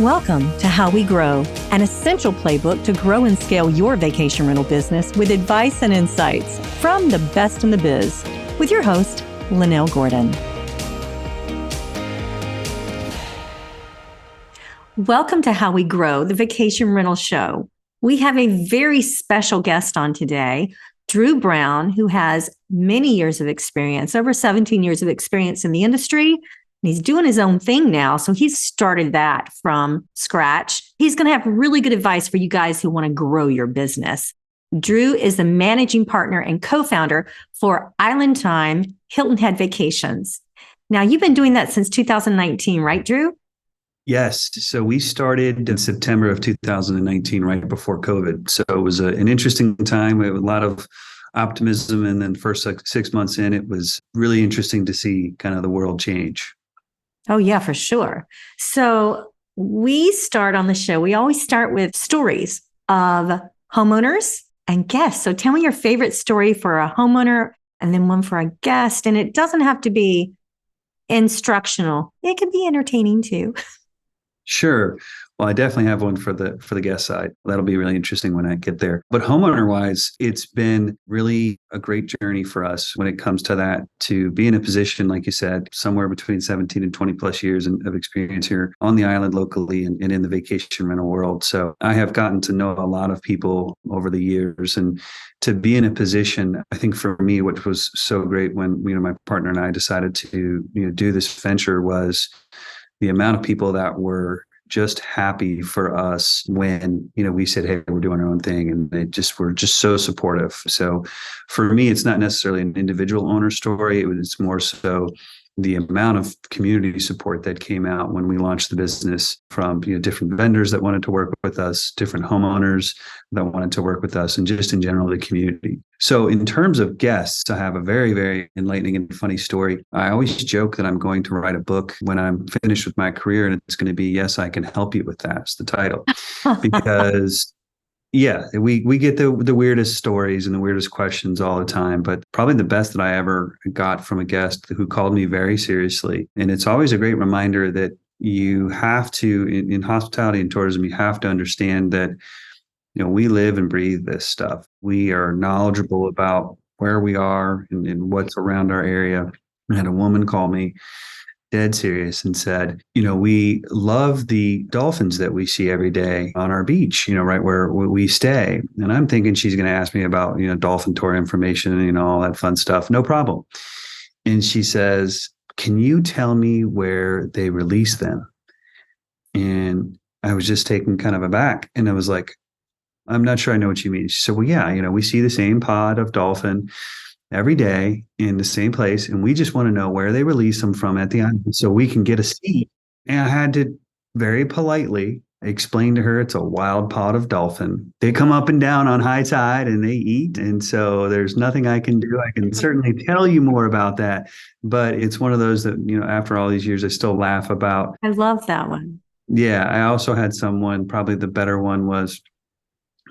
Welcome to How We Grow, an essential playbook to grow and scale your vacation rental business with advice and insights from the best in the biz, with your host, Lynell Gordon. Welcome to How We Grow, the vacation rental show. We have a very special guest on today, Dru Brown, who has many years of experience, over 17 years of experience in the industry. He's doing his own thing now. So he's started that from scratch. He's going to have really good advice for you guys who want to grow your business. Dru is the managing partner and co-founder for Island Time Hilton Head Vacations. Now, you've been doing that since 2019, right, Dru? Yes. So we started in September of 2019, right before COVID. So it was an interesting time. We had a lot of optimism. And then first 6 months in, it was really interesting to see kind of the world change. Oh, yeah, for sure. So we start on the show. We always start with stories of homeowners and guests. So tell me your favorite story for a homeowner and then one for a guest. And it doesn't have to be instructional. It can be entertaining too. Sure. Well, I definitely have one for the guest side. That'll be really interesting when I get there. But homeowner wise, it's been really a great journey for us when it comes to that, to be in a position, like you said, somewhere between 17 and 20 plus years of experience here on the island locally and in the vacation rental world. So I have gotten to know a lot of people over the years, and to be in a position, I think for me, what was so great when, my partner and I decided to, do this venture was the amount of people that were just happy for us when, we said, hey, we're doing our own thing. And they were just so supportive. So for me, it's not necessarily an individual owner story. It's more so the amount of community support that came out when we launched the business from, different vendors that wanted to work with us, different homeowners that wanted to work with us, and just in general, the community. So in terms of guests, I have a very, very enlightening and funny story. I always joke that I'm going to write a book when I'm finished with my career, and it's going to be, Yes, I Can Help You With That. It's the title. Because yeah, we get the weirdest stories and the weirdest questions all the time, but probably the best that I ever got from a guest who called me very seriously. And it's always a great reminder that you have to, in hospitality and tourism, you have to understand that, we live and breathe this stuff. We are knowledgeable about where we are and what's around our area. I had a woman call me dead serious and said, we love the dolphins that we see every day on our beach, right where we stay. And I'm thinking she's going to ask me about, dolphin tour information and, all that fun stuff. No problem. And she says, can you tell me where they release them? And I was just taken kind of aback. And I was like, I'm not sure I know what you mean. She said, well, yeah, we see the same pod of dolphin every day in the same place, and we just want to know where they release them from at the island so we can get a seat. And I had to very politely explain to her it's a wild pod of dolphin. They come up and down on high tide and they eat. And so there's nothing I can do. I can certainly tell you more about that, but it's one of those that, after all these years, I still laugh about. I love that one. Yeah. I also had someone, probably the better one was,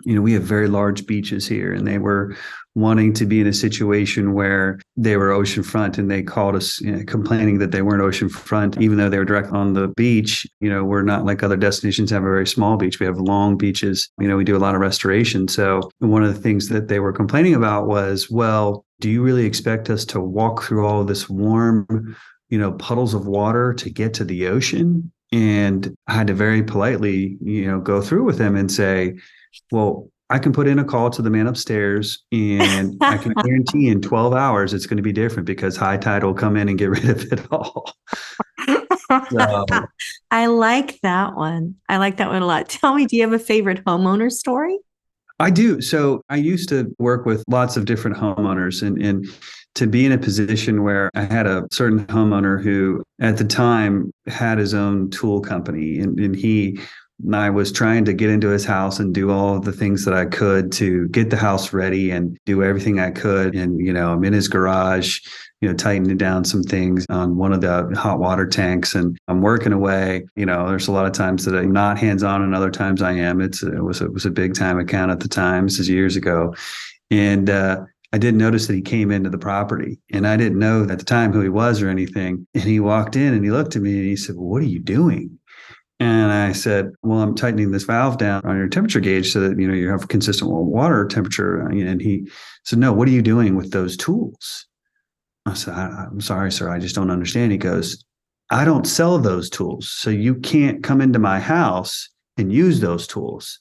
we have very large beaches here, and they were wanting to be in a situation where they were oceanfront, and they called us complaining that they weren't oceanfront, even though they were direct on the beach. We're not like other destinations have a very small beach. We have long beaches. We do a lot of restoration. So one of the things that they were complaining about was, well, do you really expect us to walk through all of this warm, puddles of water to get to the ocean? And I had to very politely, go through with them and say, well, I can put in a call to the man upstairs, and I can guarantee in 12 hours it's going to be different, because high tide will come in and get rid of it all. So, I like that one. I like that one a lot. Tell me, do you have a favorite homeowner story? I do. So I used to work with lots of different homeowners, and to be in a position where I had a certain homeowner who at the time had his own tool company, and I was trying to get into his house and do all of the things that I could to get the house ready and do everything I could. And, I'm in his garage, tightening down some things on one of the hot water tanks, and I'm working away. There's a lot of times that I'm not hands-on, and other times I am. It was a big time account at the time. This is years ago. And, I didn't notice that he came into the property, and I didn't know at the time who he was or anything. And he walked in and he looked at me and he said, well, what are you doing? And I said, well, I'm tightening this valve down on your temperature gauge so that, you have consistent water temperature. And he said, no, what are you doing with those tools? I said, I'm sorry, sir. I just don't understand. He goes, I don't sell those tools. So you can't come into my house and use those tools.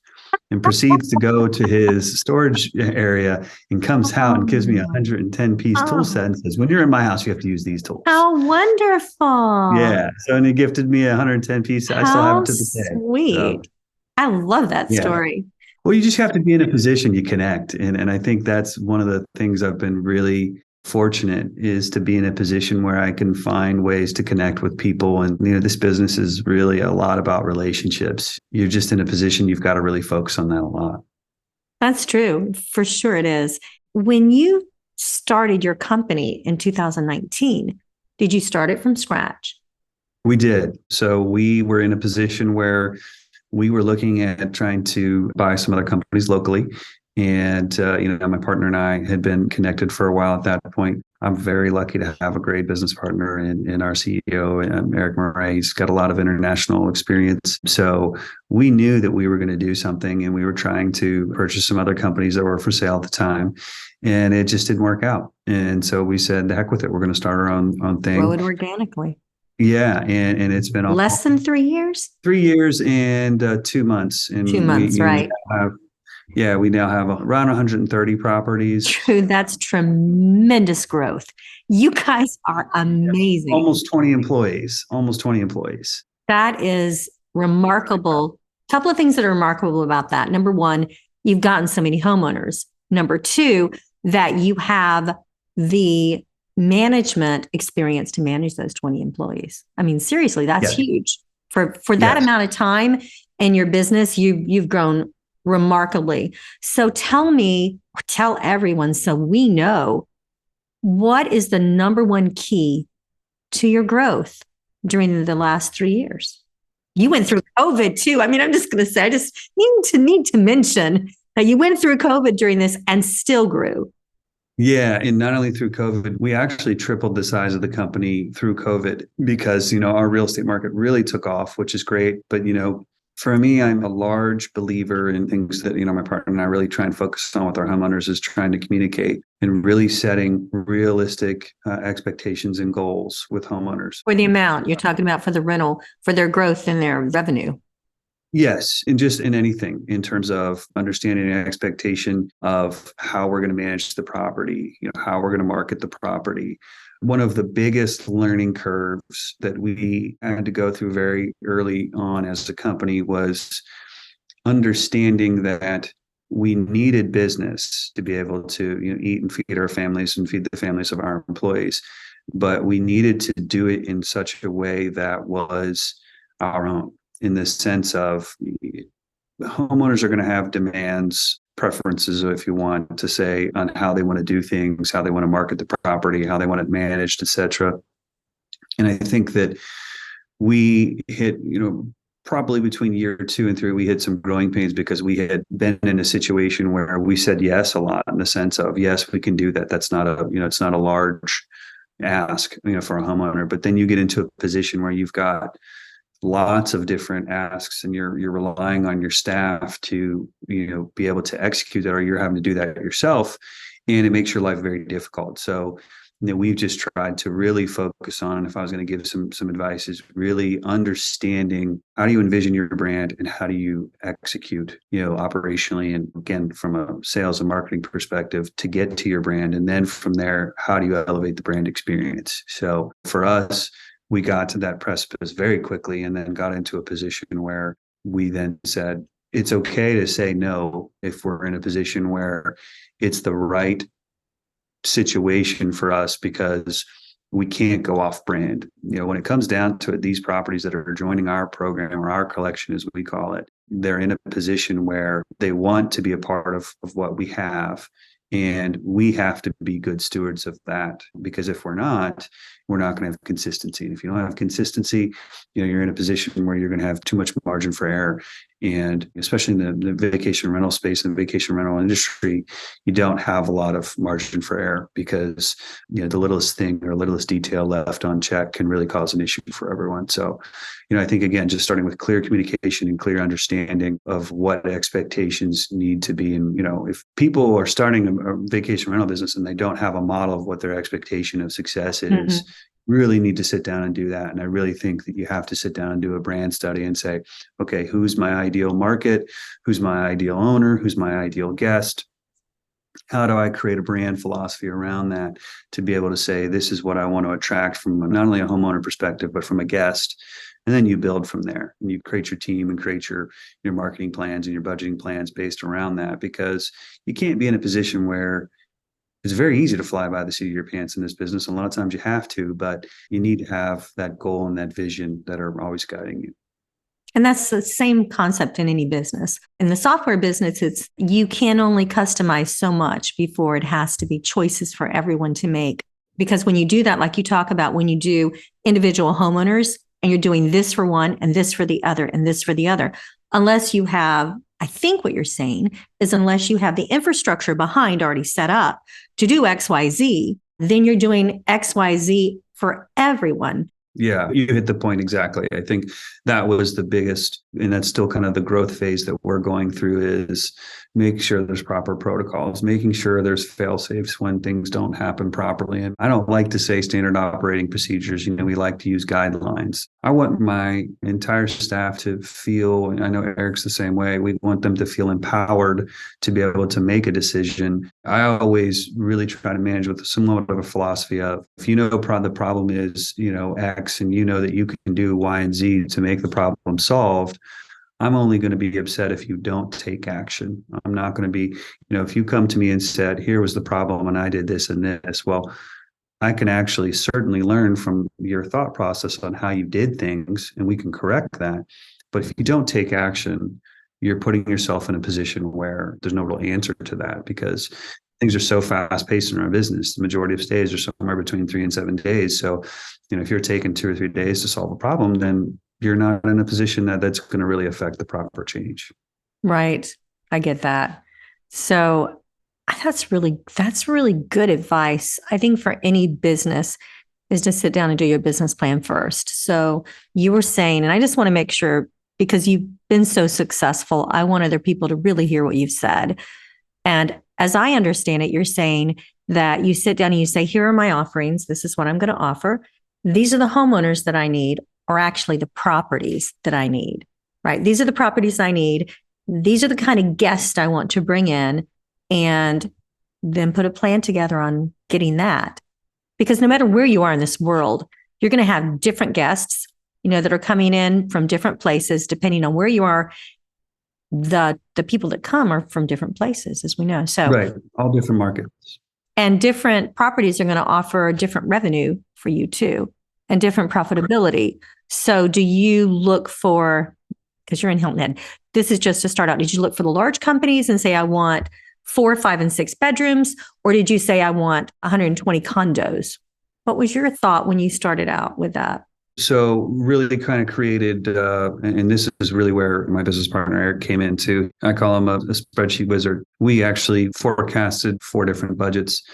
And proceeds to go to his storage area and comes out and gives me a Oh, 110-piece tool set oh, and says, when you're in my house, you have to use these tools. how wonderful. Yeah. So, and he gifted me a 110-piece. I still have How it to this day. So, sweet. I love that yeah. story. Well, you just have to be in a position you connect. And I think that's one of the things I've been really fortunate is to be in a position where I can find ways to connect with people. And, this business is really a lot about relationships. You're just in a position you've got to really focus on that a lot. That's true. For sure it is. When you started your company in 2019, did you start it from scratch? We did. So we were in a position where we were looking at trying to buy some other companies locally. And, my partner and I had been connected for a while at that point. I'm very lucky to have a great business partner in our CEO, Eric Murray. He's got a lot of international experience. So we knew that we were going to do something, and we were trying to purchase some other companies that were for sale at the time. And it just didn't work out. And so we said, the heck with it. We're going to start our own thing. Grow it organically. Yeah. And it's been Less than 3 years? 3 years and 2 months. And 2 months, right. We now have around 130 properties. True. That's tremendous growth. You guys are amazing. Almost 20 employees. That is remarkable. A couple of things that are remarkable about that. Number one, you've gotten so many homeowners. Number two, that you have the management experience to manage those 20 employees. I mean, seriously, that's huge. For that amount of time in your business, you've grown remarkably. So tell everyone so we know, what is the number one key to your growth during the last 3 years? You went through COVID too. I mean, I'm just going to say, I just need to mention that you went through COVID during this and still grew. Yeah. And not only through COVID, we actually tripled the size of the company through COVID because, our real estate market really took off, which is great. But, for me, I'm a large believer in things that, my partner and I really try and focus on with our homeowners is trying to communicate and really setting realistic expectations and goals with homeowners. For the amount you're talking about for the rental, for their growth and their revenue. Yes. And just in anything in terms of understanding an expectation of how we're going to manage the property, how we're going to market the property. One of the biggest learning curves that we had to go through very early on as a company was understanding that we needed business to be able to eat and feed our families and feed the families of our employees. But we needed to do it in such a way that was our own, in the sense of homeowners are going to have demands, preferences, if you want to say, on how they want to do things, how they want to market the property, how they want it managed, et cetera. And I think that we hit, probably between year 2 and 3, we hit some growing pains because we had been in a situation where we said yes a lot, in the sense of, yes, we can do that. That's not it's not a large ask, for a homeowner. But then you get into a position where you've got lots of different asks and you're relying on your staff to, be able to execute that, or you're having to do that yourself. And it makes your life very difficult. So, we've just tried to really focus on, if I was going to give some advice, is really understanding how do you envision your brand and how do you execute, operationally. And again, from a sales and marketing perspective to get to your brand. And then from there, how do you elevate the brand experience? So for us, we got to that precipice very quickly and then got into a position where we then said, it's okay to say no if we're in a position where it's the right situation for us, because we can't go off brand. When it comes down to it, these properties that are joining our program, or our collection as we call it, they're in a position where they want to be a part of what we have. And we have to be good stewards of that, because if we're not going to have consistency. And if you don't have consistency, you're in a position where you're going to have too much margin for error. And especially in the vacation rental space and the vacation rental industry, you don't have a lot of margin for error because, the littlest thing or littlest detail left unchecked can really cause an issue for everyone. So, I think, again, just starting with clear communication and clear understanding of what expectations need to be. And, if people are starting a vacation rental business and they don't have a model of what their expectation of success is, really need to sit down and do that. And I really think that you have to sit down and do a brand study and say, okay, who's my ideal market? Who's my ideal owner? Who's my ideal guest? How do I create a brand philosophy around that to be able to say, this is what I want to attract from not only a homeowner perspective, but from a guest? And then you build from there and you create your team and create your marketing plans and your budgeting plans based around that, because you can't be in a position where it's very easy to fly by the seat of your pants in this business. A lot of times you have to, but you need to have that goal and that vision that are always guiding you. And that's the same concept in any business. In the software business, you can only customize so much before it has to be choices for everyone to make. Because when you do that, like you talk about, when you do individual homeowners and you're doing this for one and this for the other and this for the other, unless you have, I think what you're saying is unless you have the infrastructure behind already set up to do XYZ, then you're doing XYZ for everyone. Yeah, you hit the point exactly. I think that was the biggest, and that's still kind of the growth phase that we're going through, is make sure there's proper protocols, making sure there's fail safes when things don't happen properly. And I don't like to say standard operating procedures. We like to use guidelines. I want my entire staff to feel, and I know Eric's the same way, we want them to feel empowered to be able to make a decision. I always really try to manage with somewhat of a philosophy of, if the problem is, X, and that you can do Y and Z to make the problem solved, I'm only going to be upset if you don't take action. I'm not going to be, if you come to me and said, here was the problem and I did this and this, well, I can actually certainly learn from your thought process on how you did things and we can correct that. But if you don't take action, you're putting yourself in a position where there's no real answer to that, because things are so fast paced in our business. The majority of stays are somewhere between 3 and 7 days. So, if you're taking 2 or 3 days to solve a problem, then you're not in a position that's going to really affect the proper change. Right. I get that. So that's really good advice. I think for any business is to sit down and do your business plan first. So you were saying, and I just want to make sure, because you've been so successful, I want other people to really hear what you've said. And as I understand it, you're saying that you sit down and you say, here are my offerings. This is what I'm going to offer. These are the homeowners that I need, or actually the properties that I need, right? These are the properties I need. These are the kind of guests I want to bring in, and then put a plan together on getting that. Because no matter where you are in this world, you're going to have different guests, that are coming in from different places, depending on where you are. The people that come are from different places, as we know. So, right, all different markets. And different properties are going to offer different revenue for you too, and different profitability. So do you look for, because you're in Hilton Head, this is just to start out, did you look for the large companies and say, I want 4, 5, and 6 bedrooms? Or did you say, I want 120 condos? What was your thought when you started out with that? So really kind of created, and this is really where my business partner, Eric, came into. I call him a spreadsheet wizard. We actually forecasted 4 different budgets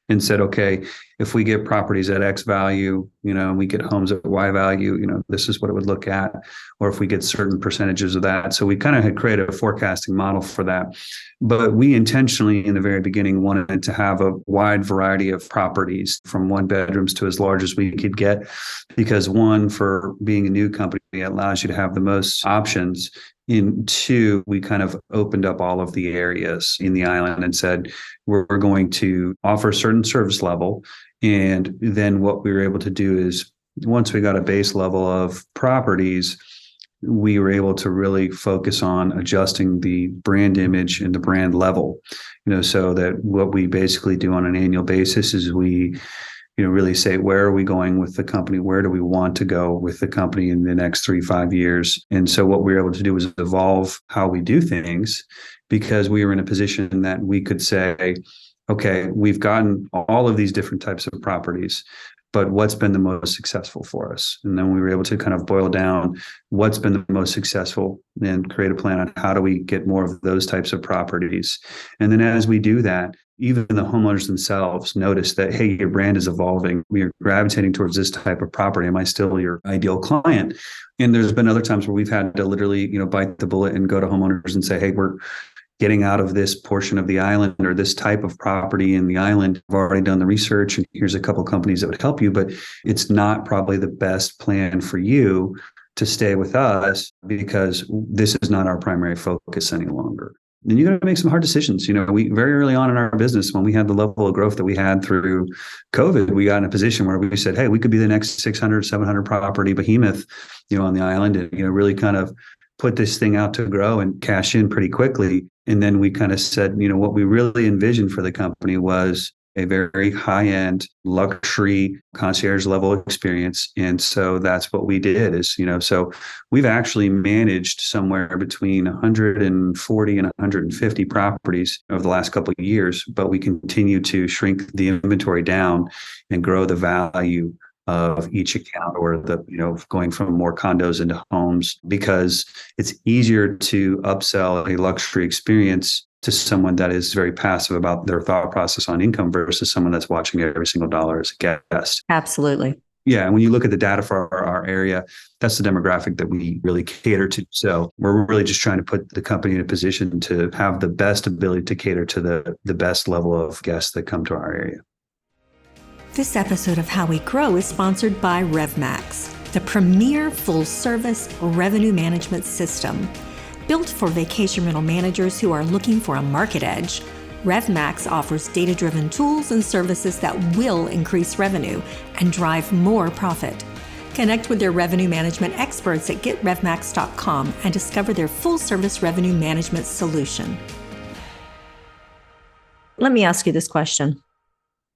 and said, okay, if we get properties at X value, and we get homes at Y value, this is what it would look at, or if we get certain percentages of that. So we kind of had created a forecasting model for that. But we intentionally, in the very beginning, wanted to have a wide variety of properties, from 1 bedrooms to as large as we could get, because 1, for being a new company, it allows you to have the most options. In 2, we kind of opened up all of the areas in the island and said, we're going to offer a certain service level. And then what we were able to do is, once we got a base level of properties, we were able to really focus on adjusting the brand image and the brand level, so that what we basically do on an annual basis is we really say, where are we going with the company? Where do we want to go with the company in the next 3-5 years? And so what we were able to do was evolve how we do things, because we were in a position that we could say, okay, we've gotten all of these different types of properties, but what's been the most successful for us? And then we were able to kind of boil down what's been the most successful and create a plan on how do we get more of those types of properties. And then as we do that, even the homeowners themselves notice that, hey, your brand is evolving. We are gravitating towards this type of property. Am I still your ideal client? And there's been other times where we've had to literally, bite the bullet and go to homeowners and say, hey, we're getting out of this portion of the island or this type of property in the island. I've already done the research and here's a couple of companies that would help you, but it's not probably the best plan for you to stay with us because this is not our primary focus any longer. Then you got to make some hard decisions. We very early on in our business, when we had the level of growth that we had through COVID, we got in a position where we said, hey, we could be the next 600, 700 property behemoth, on the island and, really kind of put this thing out to grow and cash in pretty quickly. And then we kind of said, what we really envisioned for the company was a very high-end luxury concierge level experience. And so that's what we did is, so we've actually managed somewhere between 140 and 150 properties over the last couple of years, but we continue to shrink the inventory down and grow the value of each account or going from more condos into homes because it's easier to upsell a luxury experience to someone that is very passive about their thought process on income versus someone that's watching every single dollar as a guest. Absolutely. Yeah. And when you look at the data for our area, that's the demographic that we really cater to. So we're really just trying to put the company in a position to have the best ability to cater to the best level of guests that come to our area. This episode of How We Grow is sponsored by RevMax, the premier full-service revenue management system. Built for vacation rental managers who are looking for a market edge, RevMax offers data-driven tools and services that will increase revenue and drive more profit. Connect with their revenue management experts at getrevmax.com and discover their full-service revenue management solution. Let me ask you this question.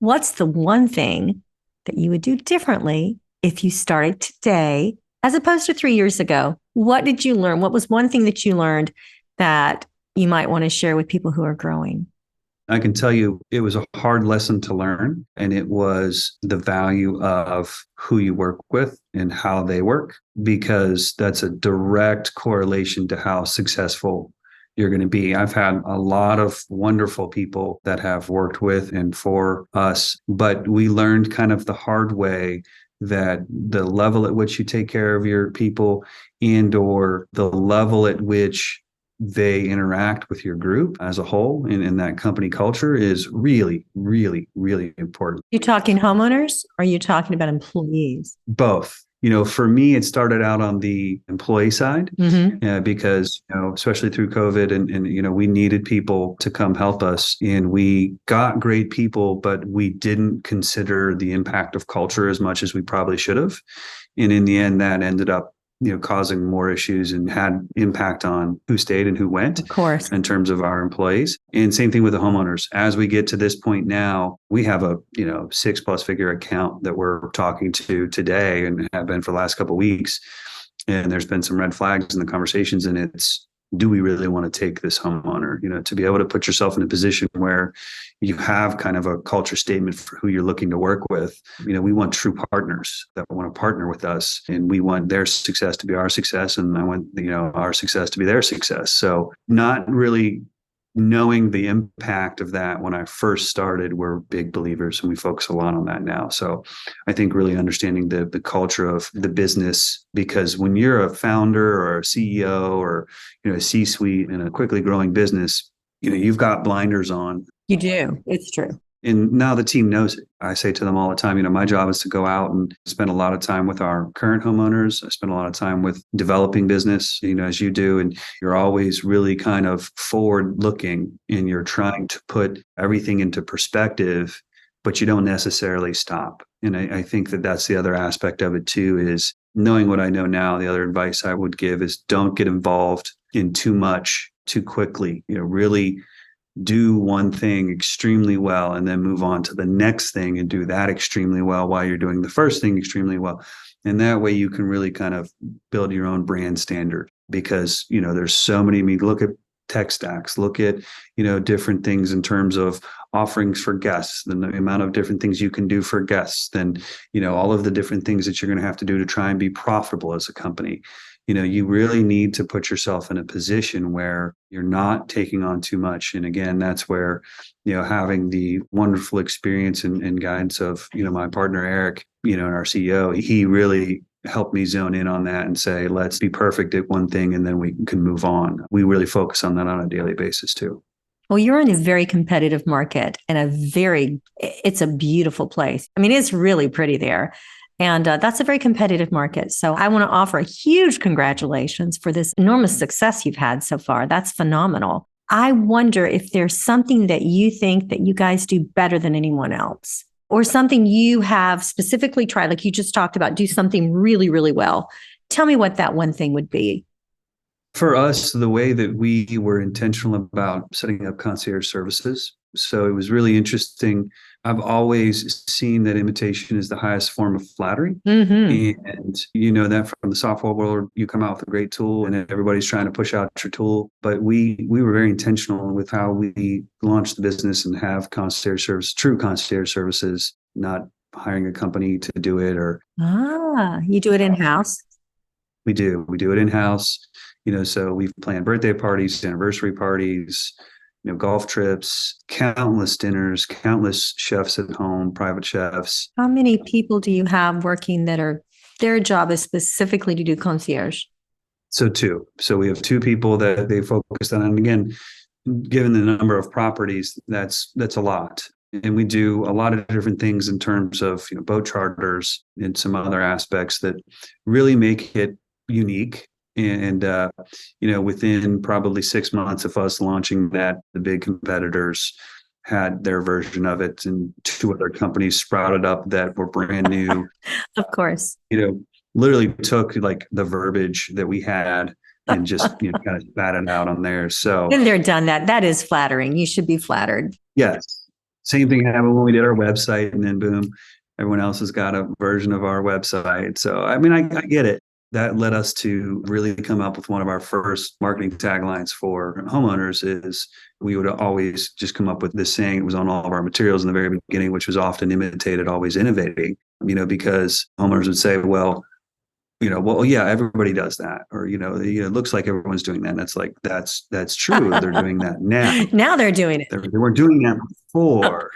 What's the one thing that you would do differently if you started today as opposed to 3 years ago? What did you learn? What was one thing that you learned that you might want to share with people who are growing? I can tell you it was a hard lesson to learn, and it was the value of who you work with and how they work, because that's a direct correlation to how successful you're going to be. I've had a lot of wonderful people that have worked with and for us, but we learned kind of the hard way that the level at which you take care of your people and or the level at which they interact with your group as a whole and in that company culture is really, really, really important. You talking homeowners or are you talking about employees? Both. For me, it started out on the employee side because, especially through COVID and, we needed people to come help us and we got great people, but we didn't consider the impact of culture as much as we probably should have. And in the end, that ended up causing more issues and had impact on who stayed and who went, of course, in terms of our employees. And same thing with the homeowners. As we get to this point now, we have a 6+ figure account that we're talking to today and have been for the last couple of weeks. And there's been some red flags in the conversations, and it's, do we really want to take this homeowner? To be able to put yourself in a position where you have kind of a culture statement for who you're looking to work with. We want true partners that want to partner with us, and we want their success to be our success, and I want our success to be their success. So not really knowing the impact of that when I first started, we're big believers and we focus a lot on that now. So I think really understanding the culture of the business, because when you're a founder or a CEO or a C-suite in a quickly growing business, you've got blinders on. You do. It's true. And now the team knows it. I say to them all the time, my job is to go out and spend a lot of time with our current homeowners. I spend a lot of time with developing business, as you do. And you're always really kind of forward looking and you're trying to put everything into perspective, but you don't necessarily stop. And I think that that's the other aspect of it too, is knowing what I know now. The other advice I would give is don't get involved in too much too quickly. Really do one thing extremely well and then move on to the next thing and do that extremely well while you're doing the first thing extremely well. And that way you can really kind of build your own brand standard, because, there's so many, look at tech stacks, look at, different things in terms of offerings for guests, the amount of different things you can do for guests, then, all of the different things that you're going to have to do to try and be profitable as a company. You really need to put yourself in a position where you're not taking on too much. And again, that's where, having the wonderful experience and guidance of, my partner, Eric, and our CEO, he really helped me zone in on that and say, let's be perfect at one thing and then we can move on. We really focus on that on a daily basis too. Well, you're in a very competitive market and it's a beautiful place. I mean, it's really pretty there. And that's a very competitive market. So I want to offer a huge congratulations for this enormous success you've had so far. That's phenomenal. I wonder if there's something that you think that you guys do better than anyone else, or something you have specifically tried, like you just talked about, do something really, really well. Tell me what that one thing would be. For us, the way that we were intentional about setting up concierge services. So it was really interesting. I've always seen that imitation is the highest form of flattery. Mm-hmm. And that from the software world, you come out with a great tool and everybody's trying to push out your tool. But we were very intentional with how we launched the business and have true concierge services, not hiring a company to do it You do it in-house? We do it in-house. So we've planned birthday parties, anniversary parties, golf trips, countless dinners, countless chefs at home, private chefs. How many people do you have working their job is specifically to do concierge? So two. So we have two people that they focused on. And again, given the number of properties, that's a lot. And we do a lot of different things in terms of boat charters and some other aspects that really make it unique. And, within probably 6 months of us launching that, the big competitors had their version of it and two other companies sprouted up that were brand new. Of course. Literally took like the verbiage that we had and just, kind of spat it out on there. So. And they're done that. That is flattering. You should be flattered. Yes. Same thing happened when we did our website and then boom, everyone else has got a version of our website. So, I mean, I get it. That led us to really come up with one of our first marketing taglines for homeowners is we would always just come up with this saying. It was on all of our materials in the very beginning, which was often imitated, always innovating, because homeowners would say, well, yeah, everybody does that. Or, it looks like everyone's doing that. And it's like, that's true. They're doing that now. Now they're doing it. They weren't doing that before.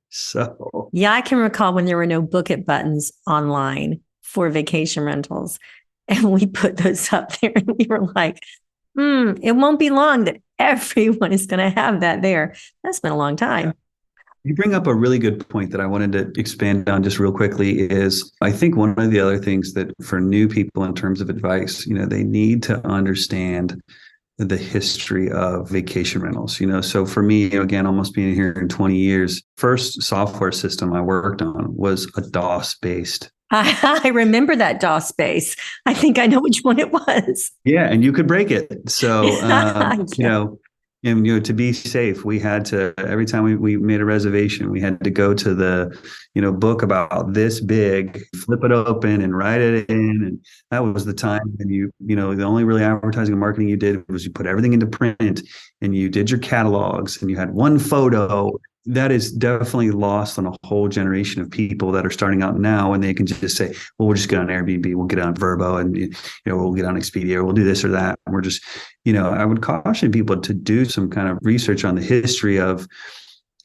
So. Yeah, I can recall when there were no book it buttons online for vacation rentals. And we put those up there and we were like, it won't be long that everyone is going to have that there. That's been a long time. You bring up a really good point that I wanted to expand on just real quickly is I think one of the other things that for new people in terms of advice, they need to understand the history of vacation rentals. So for me, again, almost being here in 20 years, first software system I worked on was a DOS-based. I remember that DOS space. I think I know which one it was. Yeah, and you could break it. So, to be safe, we had to, every time we made a reservation, we had to go to the, book about this big, flip it open and write it in. And that was the time when the only really advertising and marketing you did was you put everything into print and you did your catalogs and you had one photo. That is definitely lost on a whole generation of people that are starting out now, and they can just say, well, we'll just get on Airbnb, we'll get on Vrbo, and we'll get on Expedia, or we'll do this or that. And we're just, I would caution people to do some kind of research on the history of,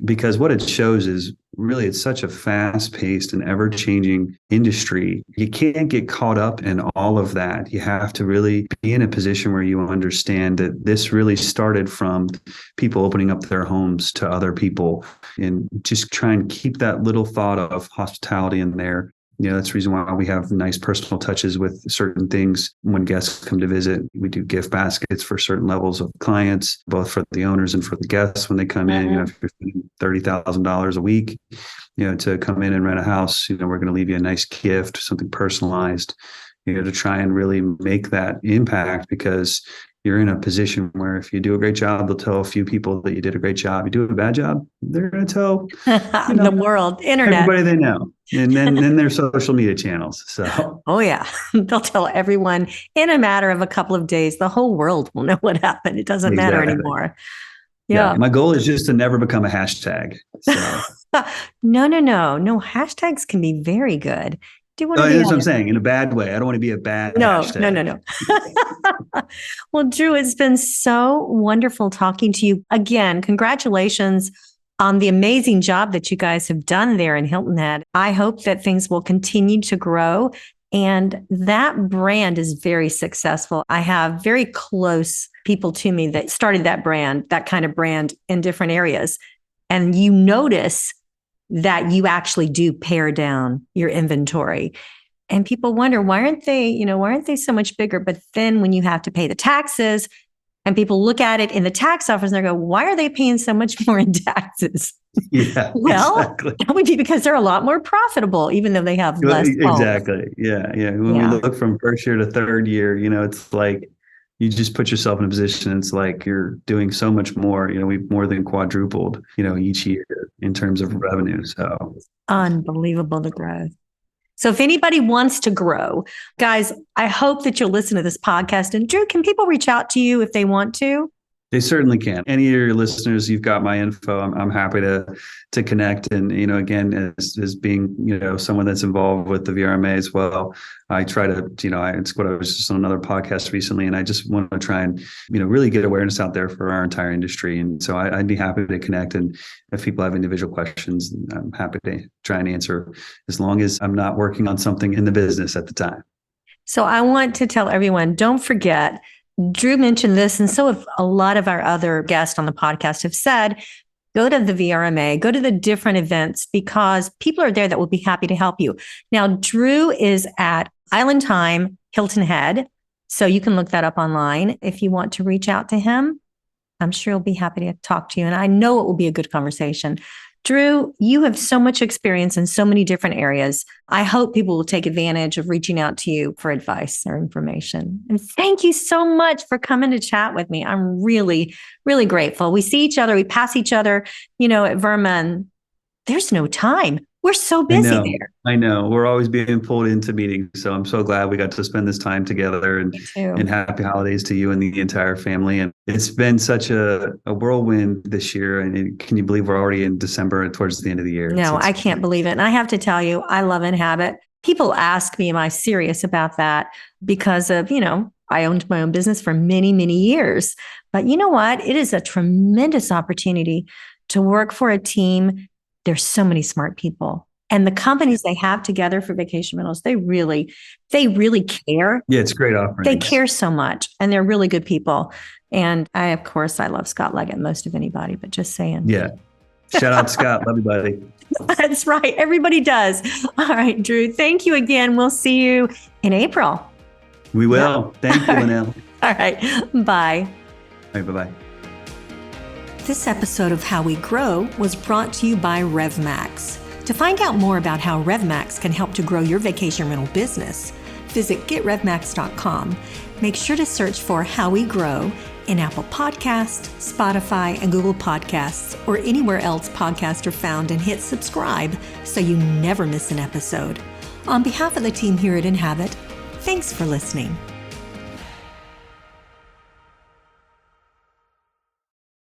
because what it shows is really it's such a fast-paced and ever-changing industry. You can't get caught up in all of that. You have to really be in a position where you understand that this really started from people opening up their homes to other people and just try and keep that little thought of hospitality in there. That's the reason why we have nice personal touches with certain things when guests come to visit. We do gift baskets for certain levels of clients, both for the owners and for the guests when they come in. If you're spending $30,000 a week, to come in and rent a house, we're going to leave you a nice gift, something personalized, to try and really make that impact, because you're in a position where if you do a great job, they'll tell a few people that you did a great job. You do a bad job, they're going to tell the world, internet, everybody they know. And then there's social media channels. So, Oh, yeah. They'll tell everyone in a matter of a couple of days. The whole world will know what happened. It doesn't matter exactly. anymore. Yeah. Yeah. My goal is just to never become a hashtag. So, No. No, hashtags can be very good. Do one no, or the that's what I'm other. saying, in a bad way. I don't want to be a bad No. hashtag. Well, Dru, it's been so wonderful talking to you again. Congratulations on the amazing job that you guys have done there in Hilton Head. I hope that things will continue to grow, and that brand is very successful. I have very close people to me that started that brand, that kind of brand in different areas. And you notice that you actually do pare down your inventory. And people wonder, why aren't they so much bigger? But then when you have to pay the taxes and people look at it in the tax office and they go, why are they paying so much more in taxes? Yeah, Well, exactly. that would be because they're a lot more profitable, even though they have less bulk. Exactly. Yeah. Yeah. When we look from first year to third year, it's like you just put yourself in a position. It's like you're doing so much more. We've more than quadrupled, each year in terms of revenue. So unbelievable, the growth. So if anybody wants to grow, guys, I hope that you'll listen to this podcast. And Dru, can people reach out to you if they want to? They certainly can. Any of your listeners, you've got my info. I'm happy to connect. And, again, as being, someone that's involved with the VRMA as well, I try to, it's what I was just on another podcast recently, and I just want to try and, really get awareness out there for our entire industry. And so I'd be happy to connect. And if people have individual questions, I'm happy to try and answer, as long as I'm not working on something in the business at the time. So I want to tell everyone, don't forget, Dru mentioned this, and so have a lot of our other guests on the podcast have said, go to the VRMA, go to the different events, because people are there that will be happy to help you. Now, Dru is at Island Time Hilton Head, so you can look that up online if you want to reach out to him. I'm sure he'll be happy to talk to you, and I know it will be a good conversation. Dru, you have so much experience in so many different areas. I hope people will take advantage of reaching out to you for advice or information. And thank you so much for coming to chat with me. I'm really, really grateful. We see each other, we pass each other, at Vermont. There's no time. We're so busy there. I know. We're always being pulled into meetings. So I'm so glad we got to spend this time together, and happy holidays to you and the entire family. And it's been such a whirlwind this year. And can you believe we're already in December towards the end of the year? No, I can't believe it. And I have to tell you, I love Inhabit. People ask me, am I serious about that? Because of, I owned my own business for many, many years. But you know what? It is a tremendous opportunity to work for a team. There's so many smart people, and the companies they have together for vacation rentals, they really care. Yeah, it's great offering. They care so much, and they're really good people. And I love Scott Leggett, most of anybody, but just saying. Yeah. Shout out to Scott. Love you, buddy. That's right. Everybody does. All right, Dru, thank you again. We'll see you in April. We will. Yeah. Thank you, Lynell. All right. Bye. All right, bye-bye. This episode of How We Grow was brought to you by RevMax. To find out more about how RevMax can help to grow your vacation rental business, visit getrevmax.com. Make sure to search for How We Grow in Apple Podcasts, Spotify, and Google Podcasts, or anywhere else podcasts are found, and hit subscribe so you never miss an episode. On behalf of the team here at Inhabit, thanks for listening.